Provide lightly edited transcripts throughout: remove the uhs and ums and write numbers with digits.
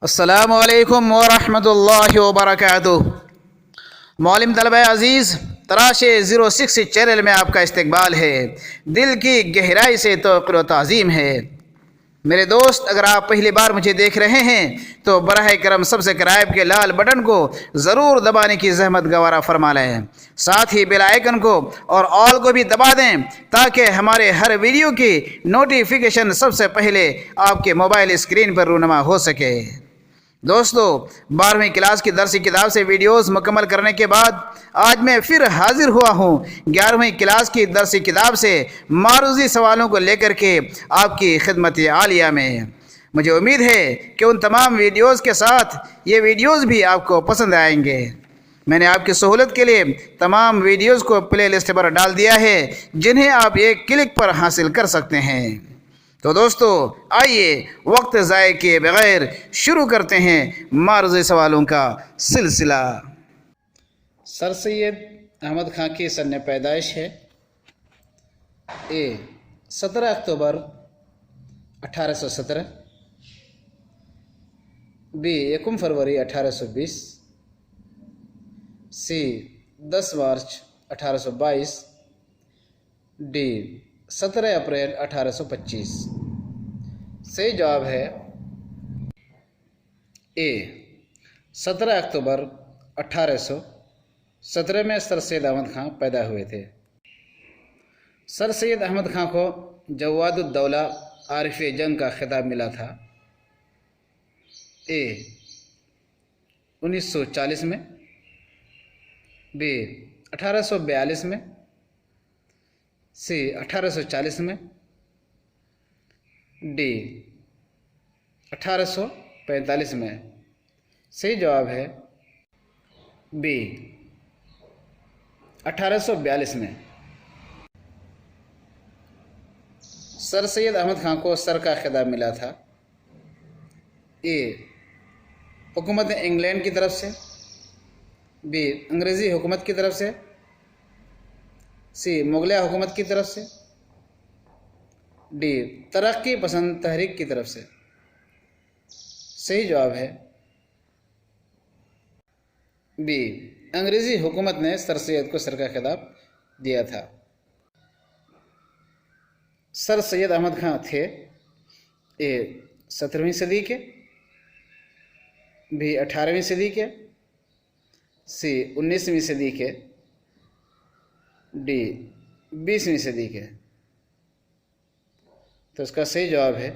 अस्सलामु अलैकुम वरहमतुल्लाहि वबरकातुह। मौलिम तलबा अज़ीज़, तराशे 06 चैनल में आपका इस्तकबाल है। दिल की गहराई से तौक़ीर व ताज़ीम है। मेरे दोस्त, अगर आप पहली बार मुझे देख रहे हैं तो बराह करम सब्सक्राइब के लाल बटन को ज़रूर दबाने की जहमत गवारा फरमा लें। साथ ही बेल आइकन को और ऑल को भी दबा दें ताकि हमारे हर वीडियो की नोटिफिकेशन सबसे पहले आपके मोबाइल स्क्रीन पर रूनुमा हो सके। दोस्तों, 12वीं क्लास की दरसी किताब से वीडियोस मुकम्मल करने के बाद आज मैं फिर हाजिर हुआ हूँ 11वीं क्लास की दरसी किताब से मारूजी सवालों को लेकर के आपकी खिदमत आलिया में। मुझे उम्मीद है कि उन तमाम वीडियोस के साथ ये वीडियोस भी आपको पसंद आएंगे। मैंने आपकी सहूलत के लिए तमाम वीडियोस को प्ले लिस्ट पर डाल दिया है, जिन्हें आप एक क्लिक पर हासिल कर सकते हैं। तो दोस्तों, आइए वक्त ज़ाय किए बगैर शुरू करते हैं मारूज़ी सवालों का सिलसिला। सर सैयद अहमद खां की सन पैदाइश है। ए 17 अक्टूबर 1817, बी 1 फरवरी 1820, सी 10 मार्च 1822, डी 17 अप्रैल 1825। सही जवाब है ए 17 अक्टूबर 1817 में सर सैयद अहमद खां पैदा हुए थे। सर सैयद अहमद खां को जवादुद्दौला आरिफ जंग का खिताब मिला था। ए 1940 में, बी 1842 में, सी 1840 में, डी 1845 में। सही जवाब है बी 1842 में। सर सैयद अहमद खां को सर का खिताब मिला था। ए हुकूमत इंग्लैंड की तरफ से, बी अंग्रेज़ी हुकूमत की तरफ से, सी मुगलिया हुकूमत की तरफ से, डी तरक्की पसंद तहरीक की तरफ से। सही जवाब है बी अंग्रेज़ी हुकूमत ने सर सैयद को सर का खिताब दिया था। सर सैयद अहमद खां थे ए 17वीं सदी के, बी 18वीं सदी के, सी 19वीं सदी के, डी 20वीं सदी के। तो इसका सही जवाब है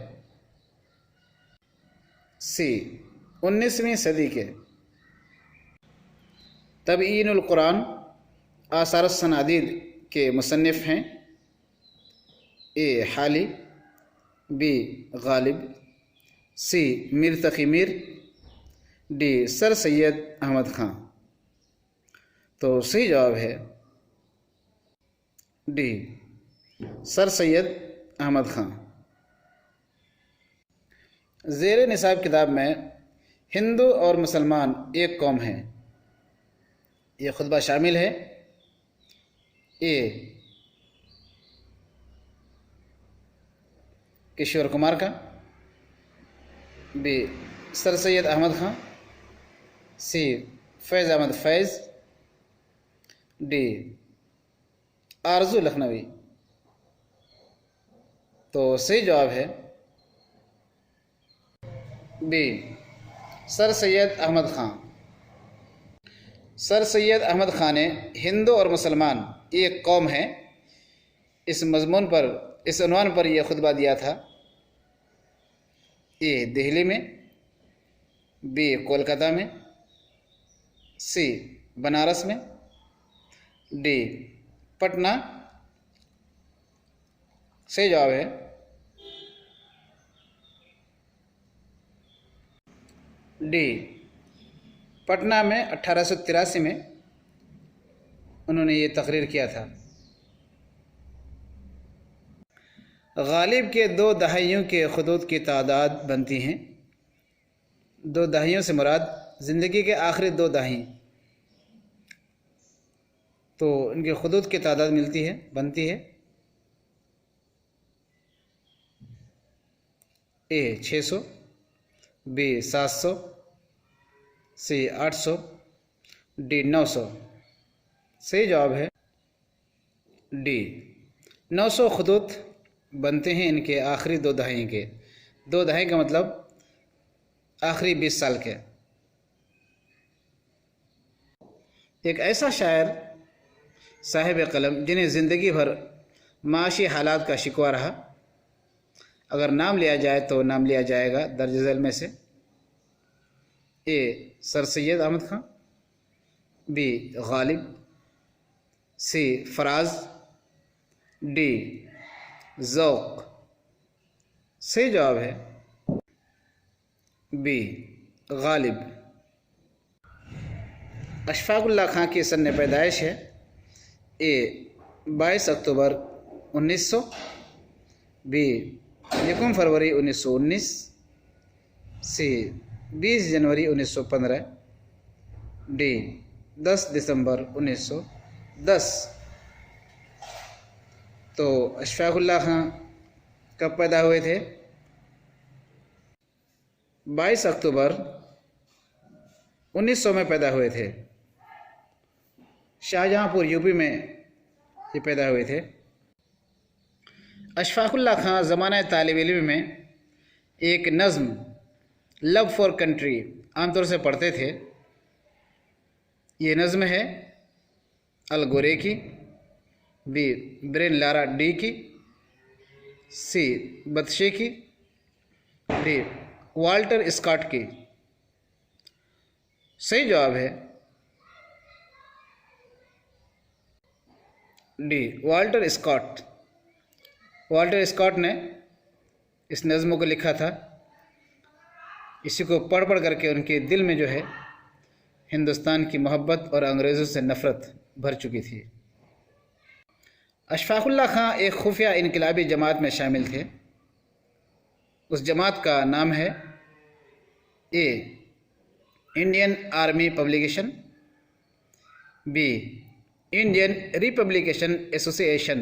सी 19वीं सदी के। तबयीनुल कुरान आसार सनादीद के मुसन्निफ़ हैं। ए हाली, बी गालिब, सी मीर तकी मीर, डी सर सैयद अहमद खां। तो सही जवाब है डी सर सैयद अहमद खां। ज़ेर निसाब किताब में हिंदू और मुसलमान एक कौम हैं, ये खुतबा शामिल है। ए किशोर कुमार का, बी सर सैयद अहमद खां, सी फैज़ अहमद फैज़, डी आरजू लखनवी। तो सही जवाब है बी सर सैयद अहमद खां। सर सैयद अहमद खां ने हिंदू और मुसलमान एक कौम है इस मज़मून पर, इस उन्वान पर यह खुतबा दिया था। ए दिल्ली में, बी कोलकाता में, सी बनारस में, डी पटना। सही जवाब है डी पटना में 1883 में उन्होंने ये तकरीर किया था। गालिब के 2 दहाइयों के खुतूत की तादाद बनती हैं। 2 दहाइयों से मुराद ज़िंदगी के आखिरी 2 दहाई, तो इनके खुतूत की तादाद मिलती है, बनती है। ए 600, बी 700, सी 800, डी 900। सही जवाब है डी 900 खतूत बनते हैं इनके आखिरी 2 दहाई के। 2 दहाई का मतलब आखिरी 20 साल के। एक ऐसा शायर साहिब कलम जिन्हें ज़िंदगी भर माशी हालात का शिकवा रहा, अगर नाम लिया जाए तो नाम लिया जाएगा दर्ज झैल में से। ए सर सैयद अहमद खां, बी गालिब, सी फराज, डी ज़ौक़। सही जवाब है बी गालिब। अशफाकुल्लाह खां की सन पैदाइश है ए 22 अक्टूबर 1900, बी 1 फरवरी 1919, सी 20 जनवरी 1915, डी 10 दिसंबर 1910। तो अशफाकुल्लाह खां कब पैदा हुए थे? 22 अक्टूबर 1900 में पैदा हुए थे। शाहजहाँपुर यूपी में ये पैदा हुए थे। अशफाकुल्लाह खां ज़माना तालिब इल्म में एक नज़्म लव फॉर कंट्री आमतौर से पढ़ते थे। ये नज़्म है अल गोरे की, बी ब्रेन लारा डी की, सी बदशे की, डी वाल्टर स्कॉट की। सही जवाब है D Walter Scott. Walter Scott ने इस नज़्म को लिखा था। इसी को पढ़ पढ़ करके उनके दिल में जो है हिंदुस्तान की मोहब्बत और अंग्रेज़ों से नफ़रत भर चुकी थी। अशफाकुल्लाह खां एक खुफिया इनकलाबी जमात में शामिल थे। उस जमात का नाम है A Indian army publication, B Indian republication association,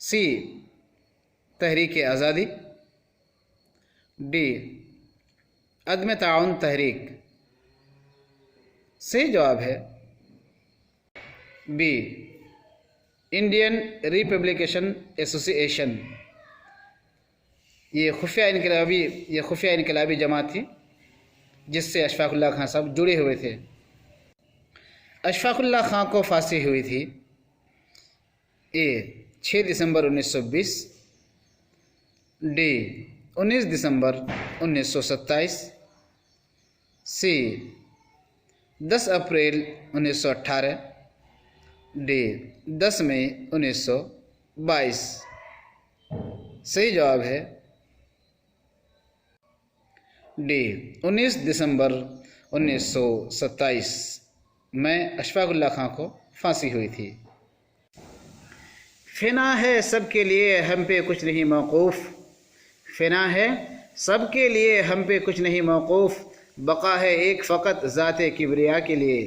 C Tahreek Azadi, D अदम ताउन तहरीक। सही जवाब है बी इंडियन रिपब्लिकेशन एसोसिएशन। ये खुफिया इनकलाबी जमात थी जिससे अशफाकुल्लाह खां साहब जुड़े हुए थे। अशफाकुल्लाह खां को फांसी हुई थी ए 6 दिसंबर 1920, डी 19 दिसंबर 1927, सी 10 अप्रैल 1918, डी 10 मई 1922। सही जवाब है डी 19 दिसंबर 1927 में अशफाकुल्लाह खां को फांसी हुई थी। फ़िना है सबके लिए हम पे कुछ नहीं मौकूफ़, फ़िना है सबके लिए हम पे कुछ नहीं मौकूफ़, बका है एक फ़कत ज़ाते किबरिया के लिए।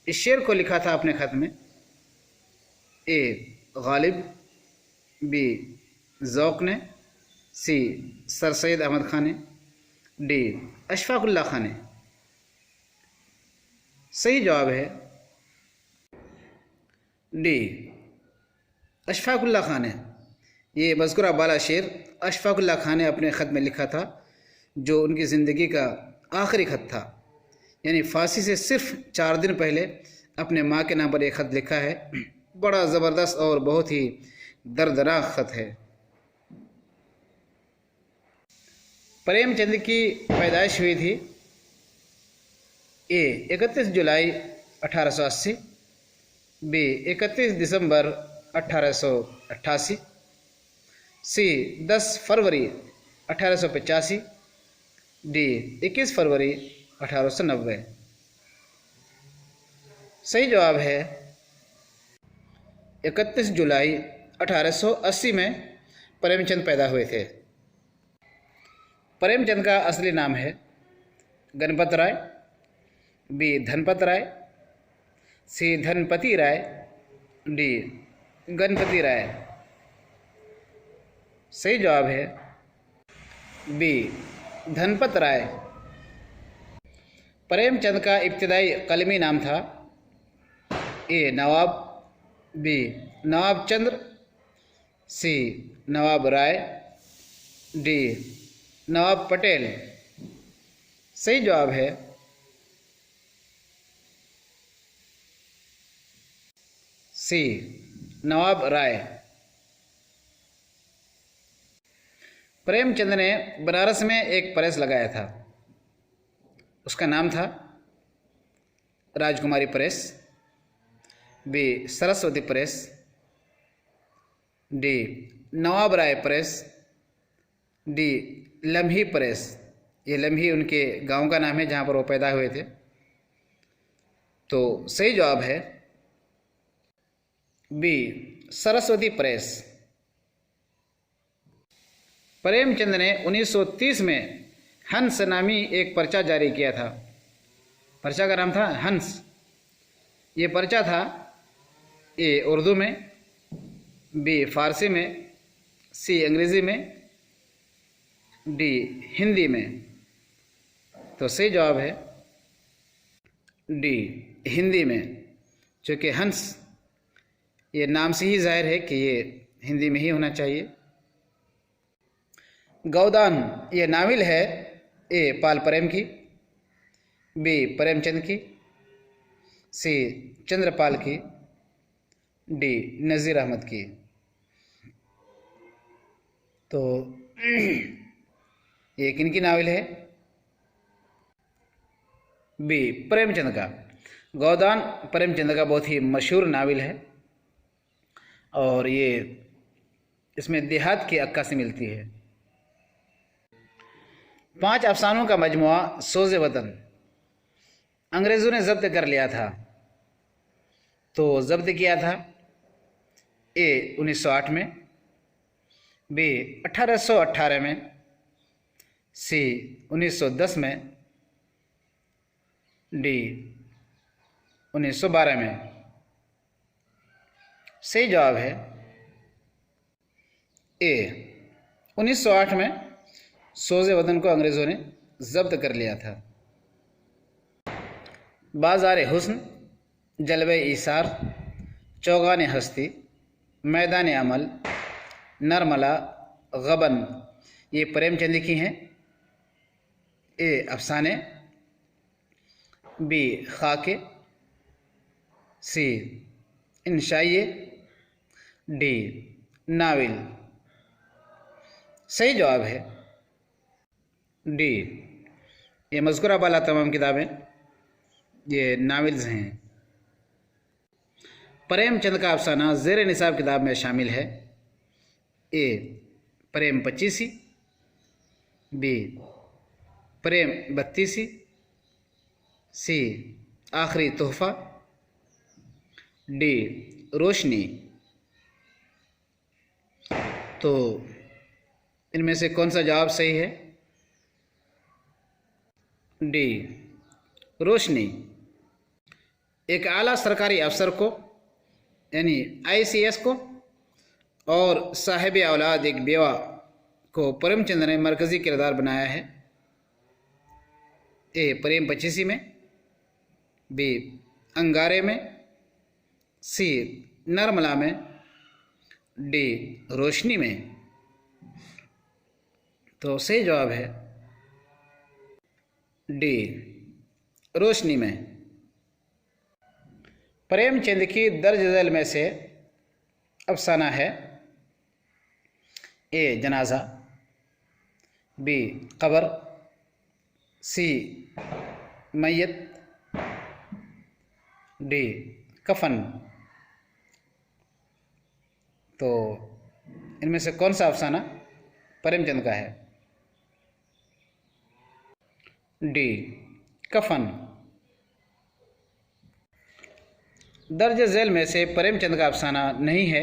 इस शेर को लिखा था अपने ख़त में ए गालिब, बी ज़ौक़ ने, सी सर सैयद अहमद खान ने, डी अशफाकुल्लाह खान ने। सही जवाब है डी अशफाकुल्लाह खान ने। ये मज़कूरा बाला शेर अशफाकुल्लाह खान ने अपने ख़त में लिखा था, जो उनकी ज़िंदगी का आखिरी ख़त था। यानी फांसी से सिर्फ 4 दिन पहले अपने माँ के नाम पर एक ख़त लिखा है। बड़ा ज़बरदस्त और बहुत ही दर्दनाक ख़त है। प्रेमचंद की पैदाइश हुई थी ए 31 जुलाई 1880, बी 31 दिसंबर 1888, सी 10 फरवरी 1885, डी 21 फरवरी 1890। सही जवाब है 31 जुलाई 1880 में प्रेमचंद पैदा हुए थे। प्रेमचंद का असली नाम है गणपत राय, बी धनपत राय, सी धनपति राय, डी गणपति राय। सही जवाब है बी धनपत राय। प्रेमचंद का इब्तदाई कलमी नाम था ए नवाब, बी नवाब चंद्र, सी नवाब राय, डी नवाब पटेल। सही जवाब है सी नवाब राय। प्रेमचंद ने बनारस में एक प्रेस लगाया था, उसका नाम था Rajkumari press, B Saraswati press, D Nawab Rai press, D Lamhi press. ये लम्ही उनके गांव का नाम है जहां पर वो पैदा हुए थे। तो सही जवाब है बी सरस्वती प्रेस। प्रेमचंद ने 1930 में हंस नामी एक पर्चा जारी किया था। पर्चा का नाम था हंस। ये पर्चा था ए उर्दू में, बी फारसी में, सी अंग्रेज़ी में, डी हिंदी में। तो सही जवाब है डी हिंदी में, क्योंकि हंस ये नाम से ही जाहिर है कि ये हिंदी में ही होना चाहिए। गौदान ये नाविल है ए पाल प्रेम की, बी प्रेमचंद की, सी चंद्रपाल की, डी नज़ीर अहमद की। तो ये किनकी नावल है? बी प्रेमचंद का। गौदान प्रेमचंद का बहुत ही मशहूर नावल है और ये इसमें देहात की अक्कासी मिलती है। 5 अफसानों का मजमुआ सोज़े वतन अंग्रेज़ों ने ज़ब्त कर लिया था। तो ज़ब्त किया था ए 1908 में, बी 1818 में, सी 1910 में, डी 1912 में। सही जवाब है ए 1908 में सोज़े वतन को अंग्रेज़ों ने ज़ब्त कर लिया था। बाज़ार हुस्न, जलवे ईसार, चौगान हस्ती, मैदान अमल, नरमला, गबन ये प्रेमचंद की हैं। ए अफसाने, बी खाके, सी इंशाइए, डी नाविल। सही जवाब है डी। ये मज़कूरा वाला तमाम किताबें ये नावल्स हैं। प्रेमचंद का अफसाना ज़ेर निसाब किताब में शामिल है। ए प्रेम 25, बी प्रेम 32, सी आखिरी तोहफ़ा, डी रोशनी। तो इनमें से कौन सा जवाब सही है? डी रोशनी। एक आला सरकारी अफसर को यानी ICS को और साहिब औलाद एक बेवा को प्रेमचंद ने मरकज़ी किरदार बनाया है। ए प्रेम 25 में, बी अंगारे में, सी नरमला में, डी रोशनी में। तो सही जवाब है डी रोशनी में। प्रेमचंद की दर्ज झेल में से अफसाना है ए जनाजा, बी कब्र, सी मैयत, डी कफन। तो इनमें से कौन सा अफसाना प्रेमचंद का है? डी कफन। दर्ज झेल में से प्रेमचंद का अफसाना नहीं है।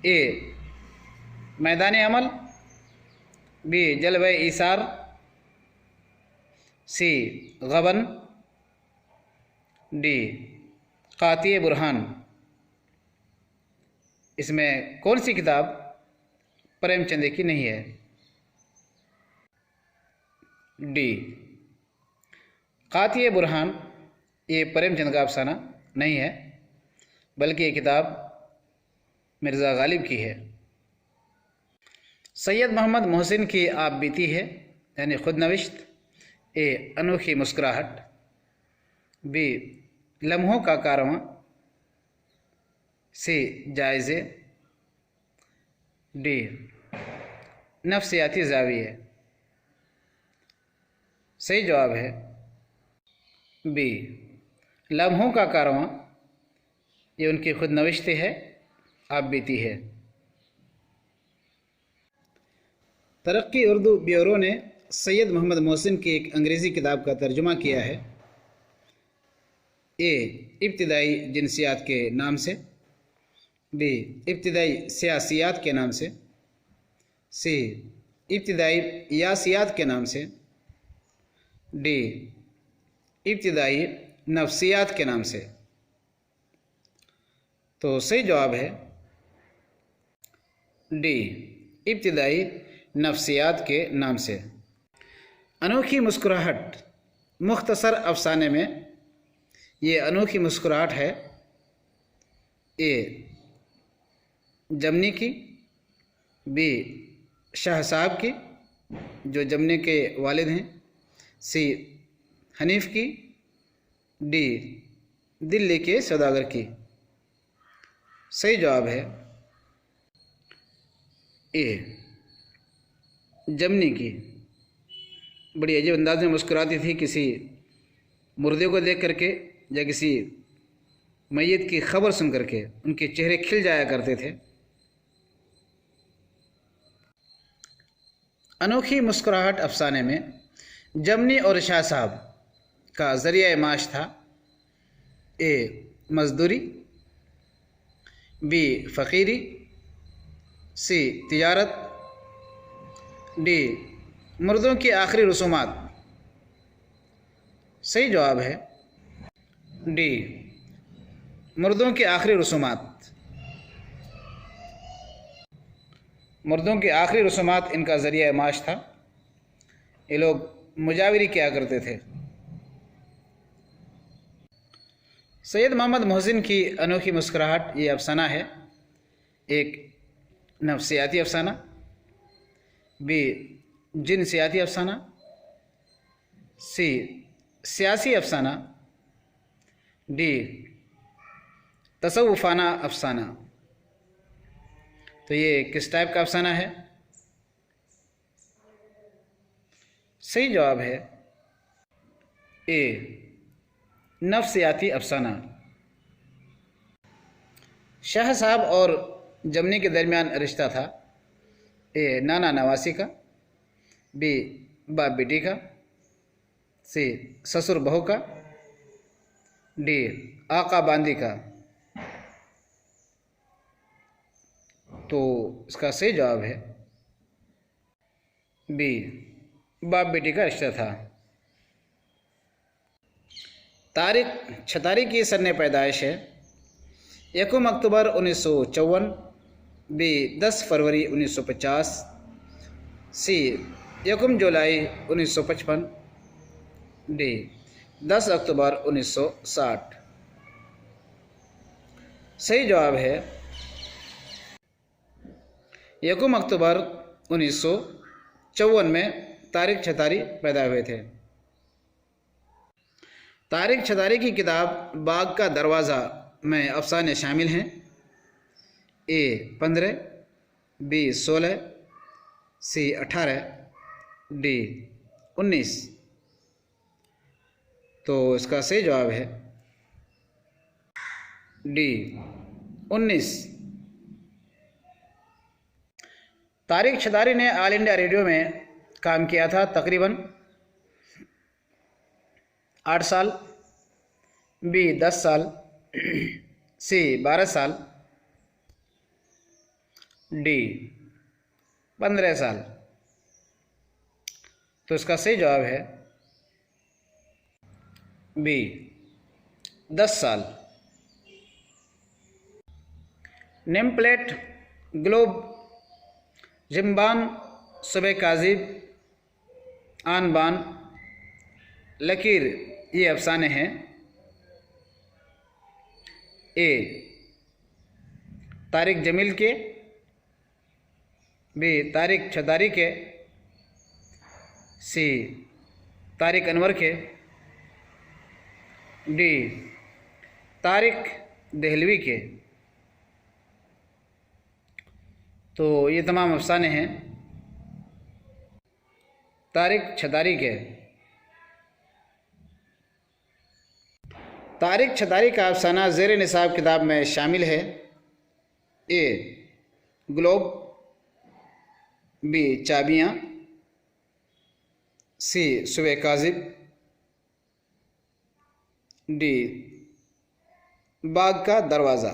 ए मैदान अमल, बी जलवे ईसार, सी गबन, डी कातिए बुरहान। इसमें कौन सी किताब प्रेमचंद की नहीं है? डी कातिए बुरहान ये प्रेमचंद का अफसाना नहीं है, बल्कि ये किताब मिर्ज़ा गालिब की है। सैयद मोहम्मद मोहसिन की आप बीती है, यानी खुद नविश्त। ए अनोखी मुस्कुराहट। बी लम्हों का कारवां। सी जायज़े। डी नफ्सियाती ज़ाविये। सही जवाब है बी लम्हों का कारवां। ये उनकी खुद नविश्त है, आप बीती है। तरक्की उर्दू ब्यूरो ने सैयद मोहम्मद मोहसिन की एक अंग्रेज़ी किताब का तर्जुमा किया है। ए इब्तिदाई जिनसियात के नाम से। बी इब्तिदाई सियासियात के नाम से। सी इब्तिदाई यासियात के नाम से। डी इब्तिदाई नफ्सियात के नाम से। तो सही जवाब है डी इब्तिदाई नफ्सियात के नाम से। अनोखी मुस्कुराहट मुख्तसर अफसाने में ये अनोखी मुस्कुराहट है ए जमनी की। बी शाह साहब की, जो जमने के वालिद हैं। सी हनीफ की। डी दिल्ली के सौदागर की। सही जवाब है ए जमनी की। बड़ी अजीब अंदाज में मुस्कुराती थी, किसी मुर्दे को देख करके या किसी मैयत की खबर सुन करके उनके चेहरे खिल जाया करते थे। अनोखी मुस्कुराहट अफसाने में जमनी और शाह साहब का ज़रिया माश था ए मजदूरी। बी फ़कीरी। सी तिजारत। डी मुर्दों की आखिरी रसूमात। सही जवाब है डी मुर्दों की आखिरी रसूमात। मुर्दों की आखिरी रसूमात इनका ज़रिया माश था। ये लोग मुजाविरी किया करते थे। सैयद मोहम्मद मोहसिन की अनोखी मुस्कुराहट ये अफसाना है एक नफ्सियाती अफसाना। बी जिनसियाती अफसाना। सी सियासी अफसाना। डी तसव्वुफ़ाना अफसाना। तो ये किस टाइप का अफसाना है? सही जवाब है ए नफ्सियाती अफसाना। शाह साहब और जमनी के दरमियान रिश्ता था ए नाना नवासी का। बी बाप बेटी का। सी ससुर बहू का। डी आका बांदी का। तो इसका सही जवाब है बी बाप बेटी का रिश्ता था। तारिक छतारी की सन्ने पैदाइश है 1 अक्टूबर 1954। बी 10 फरवरी 1950। सी 1 जुलाई 1955। डी 10 अक्टूबर 1960। सही जवाब है 1 अक्टूबर 1954 में तारिक छतारी पैदा हुए थे। तारिक छतारी की किताब बाग का दरवाज़ा में अफसाने शामिल हैं ए 15। बी 16। सी 18। डी 19। तो इसका सही जवाब है डी 19। तारिक छतारी ने ऑल इंडिया रेडियो में काम किया था तकरीबन 8 साल। बी 10 साल। सी 12 साल। डी 15 साल। तो इसका सही जवाब है बी 10 साल। नेम प्लेट ग्लोब जिम्बान सुबह काजिब आन बान, लकीर ये अफसाने हैं। ए तारिक जमील के, बी तारिक छदारी के, सी तारिक अनवर के, डी तारिक देहलवी के। तो ये तमाम अफसाने हैं तारिक छदारी के। तारिक छदारी का अफसाना ज़ेर निसाब किताब में शामिल है। ए ग्लोब, बी चाबियाँ, सी सुबह काजिब, डी बाग का दरवाज़ा।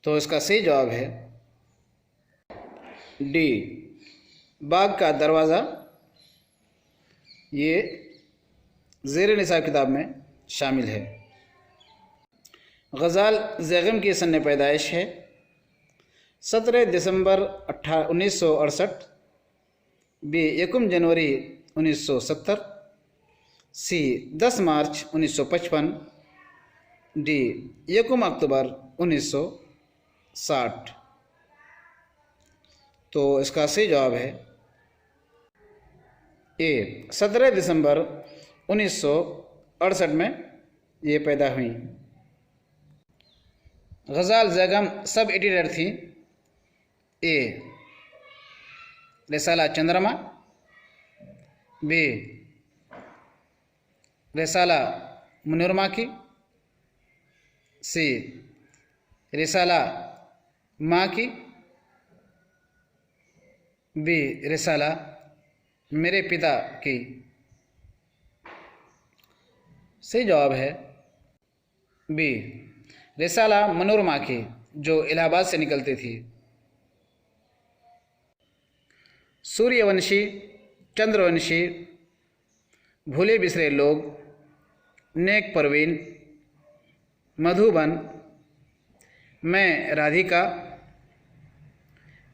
तो इसका सही जवाब है डी बाग का दरवाज़ा। ये ज़ेर निसाब किताब में शामिल है। गज़ाल ज़ैगम की सन्न पैदाइश है 17 दिसंबर 1968, बी 1 जनवरी 1970, सी 10 मार्च 1955, डी 1 अक्टूबर 1960। तो इसका सही जवाब है ए 17 दिसंबर 1968 में ये पैदा हुई। गज़ाल ज़ैगम सब एडिटर थी। ए रिसाला चंद्रमा, बी रिसाला मुनरमा की, सी रिसाला माँ की, बी रिसाला मेरे पिता की। सही जवाब है बी रिसाला मनोरमा की, जो इलाहाबाद से निकलती थी। सूर्यवंशी, चंद्रवंशी, भूले बिसरे लोग, नेक परवीन, मधुबन, मैं राधिका,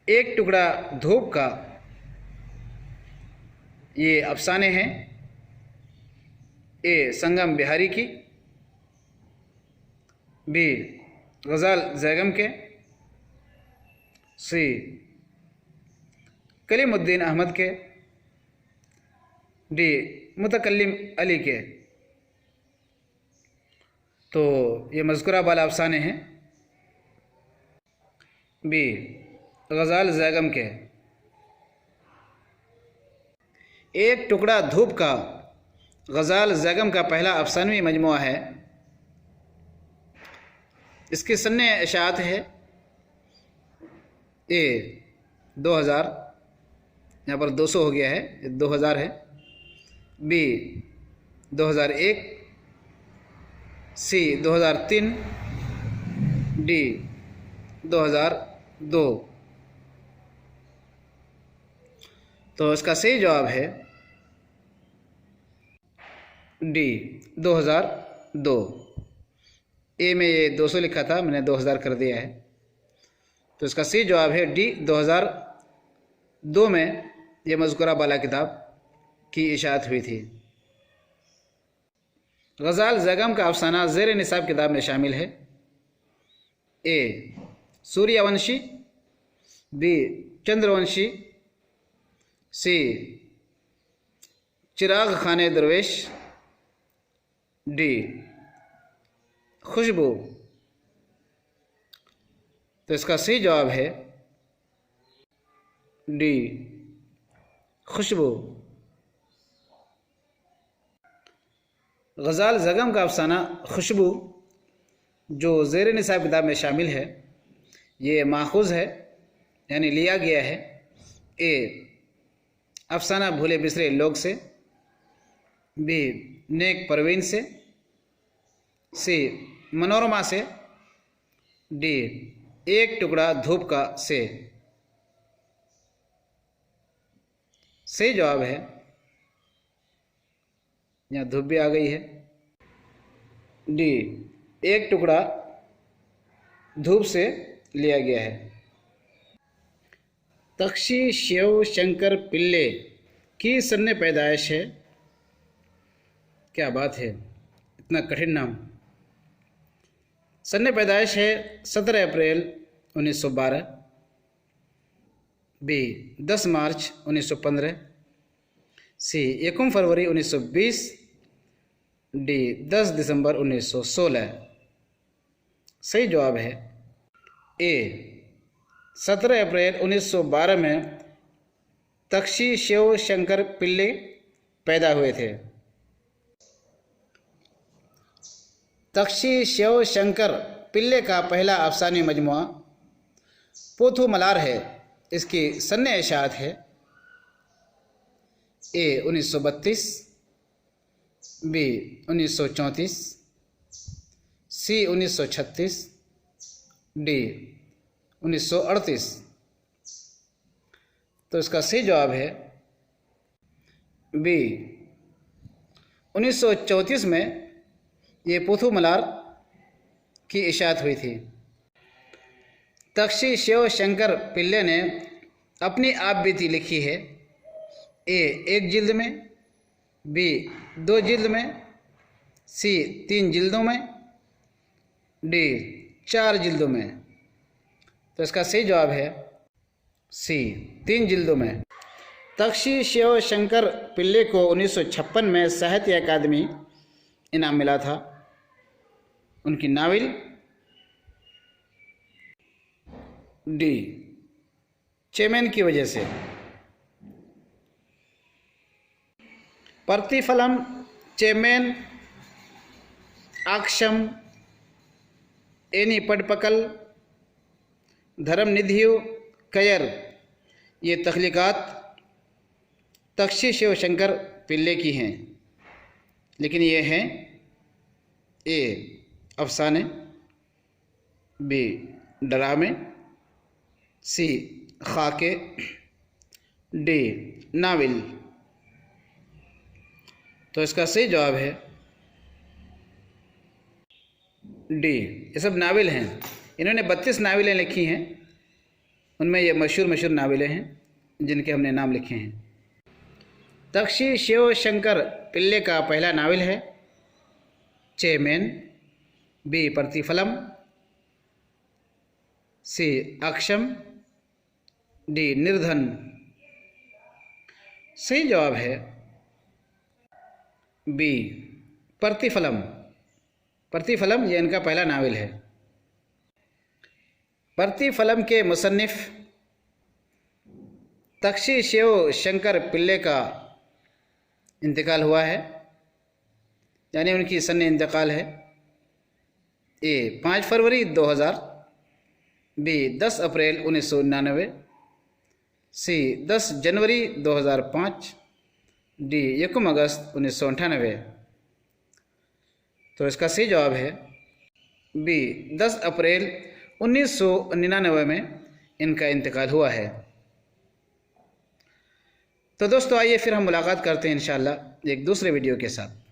एक टुकड़ा धूप का, ये अफसाने हैं। ए संगम बिहारी की, बी गज़ाल ज़ैगम के, सी कलीमुद्दीन अहमद के, डी मुतकल्लिम अली के। तो ये मज़कुरा वाला अफसाने हैं बी गज़ाल ज़ैगम के। एक टुकड़ा धूप का गज़ाल ज़ैगम का पहला अफसानवी मजमुआ है। इसकी सन्ने इशाअत है ए 2000, यहाँ पर 200 हो गया है, 2000 है, बी 2001, सी 2003, डी 2002। तो इसका सही जवाब है डी 2002। ए में ये 200 लिखा था, मैंने 2000 कर दिया है। तो इसका सही जवाब है डी 2002 में ये मज़कुरा बाला किताब की इशाअत हुई थी। गज़ाल ज़ैगम का अफसाना ज़ेर निसाब किताब में शामिल है। ए सूर्यवंशी, बी चंद्रवंशी, सी चिराग खाने दरवेश, डी खुशबू। तो इसका सही जवाब है डी खुशबू। गज़ाल ज़ैगम का अफसाना खुशबू जो ज़ेर निसाब किताब में शामिल है, ये माखूज़ है यानी लिया गया है ए अफसाना भूले बिसरे लोग से, बी नेक परवीन से, सी मनोरमा से, डी एक टुकड़ा धूप का से। सही जवाब है, यहाँ धूप भी आ गई है, डी एक टुकड़ा धूप से लिया गया है। तक्षी शिव शंकर पिल्ले की सन्ने पैदाइश है। क्या बात है, इतना कठिन नाम। सन्ने पैदाइश है 17 अप्रैल 1912, बी 10 मार्च 1915, सी 1 फरवरी 1920, डी 10 दिसंबर 1916। सही जवाब है ए 17 अप्रैल 1912 में तक्षी शिव शंकर पिल्ले पैदा हुए थे। तक्षी शिव शंकर पिल्ले का पहला अफसानी मजमुआ पोथु मलार है। इसकी सन्ने इशाअत है ए 1932, बी 1934, सी 1936, डी 1938। तो इसका सही जवाब है बी 1934 में ये पोथु मलार की इशाअत हुई थी। तक्षी शिव शंकर पिल्ले ने अपनी आप बीती लिखी है ए 1 जिल्द में, बी 2 जिल्द में, सी 3 जिल्दों में, डी 4 जिल्दों में। तो इसका सही जवाब है सी 3 जिल्दों में। तक्षी शिव शंकर पिल्ले को 1956 में साहित्य अकादमी इनाम मिला था उनकी नावल डी चेमेन की वजह से। प्रतिफलम, चेमेन, आक्षम, एनी पडपकल, धर्मनिधियु, कयर, ये तख्लीकात तक्षी शिव शंकर पिल्ले की हैं, लेकिन ये हैं ए अफसाने, बी डरामे, सी खाके, डी नावल। तो इसका सही जवाब है डी, ये सब नावल हैं। इन्होंने 32 नावलें लिखी हैं, उनमें ये मशहूर नावलें हैं जिनके हमने नाम लिखे हैं। तक्षी शिव शंकर पिल्ले का पहला नावल है चेमेन, बी प्रतिफलम, सी अक्षम, डी निर्धन। सही जवाब है बी प्रतिफलम। प्रतिफलम ये इनका पहला नावल है। प्रतिफलम के मुसन्निफ तक्षी शिव शंकर पिल्ले का इंतकाल हुआ है, यानी उनकी सन्ने इंतकाल है ए 5 फरवरी 2000, बी 10 अप्रैल 1999, सी 10 जनवरी 2005, डी 1 अगस्त 1998। तो इसका सही जवाब है बी 10 अप्रैल 1999 में इनका इंतकाल हुआ है। तो दोस्तों आइए फिर हम मुलाकात करते हैं इंशाअल्लाह एक दूसरे वीडियो के साथ।